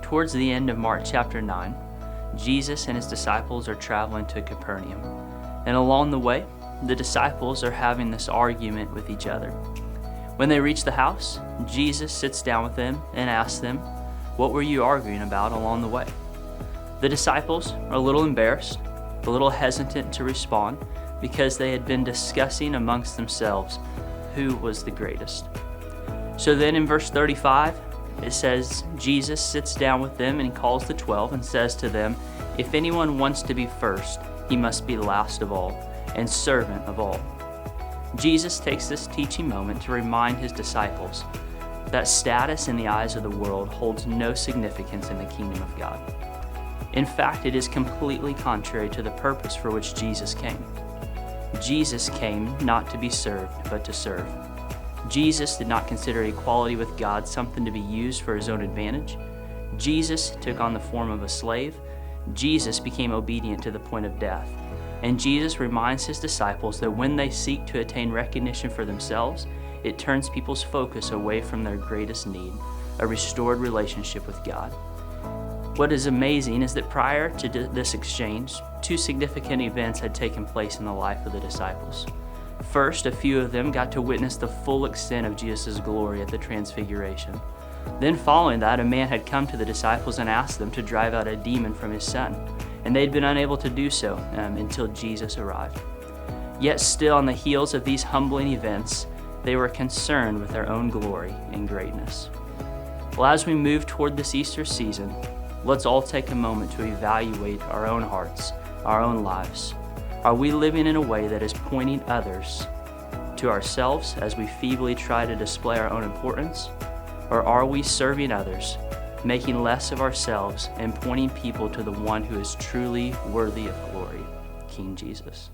Towards the end of Mark chapter 9, Jesus and his disciples are traveling to Capernaum. And along the way, the disciples are having this argument with each other. When they reach the house, Jesus sits down with them and asks them, "What were you arguing about along the way?" The disciples are a little embarrassed, a little hesitant to respond because they had been discussing amongst themselves who was the greatest. So then in verse 35, it says, Jesus sits down with them and he calls the 12 and says to them, "If anyone wants to be first, he must be last of all and servant of all." Jesus takes this teaching moment to remind his disciples that status in the eyes of the world holds no significance in the kingdom of God. In fact, it is completely contrary to the purpose for which Jesus came. Jesus came not to be served, but to serve. Jesus did not consider equality with God something to be used for his own advantage. Jesus took on the form of a slave. Jesus became obedient to the point of death. And Jesus reminds his disciples that when they seek to attain recognition for themselves, it turns people's focus away from their greatest need, a restored relationship with God. What is amazing is that prior to this exchange, two significant events had taken place in the life of the disciples. First, a few of them got to witness the full extent of Jesus' glory at the Transfiguration. Then following that, a man had come to the disciples and asked them to drive out a demon from his son, and they'd been unable to do so until Jesus arrived. Yet still on the heels of these humbling events, they were concerned with their own glory and greatness. Well, as we move toward this Easter season, let's all take a moment to evaluate our own hearts, our own lives. Are we living in a way that is pointing others to ourselves as we feebly try to display our own importance? Or are we serving others, making less of ourselves and pointing people to the one who is truly worthy of glory, King Jesus?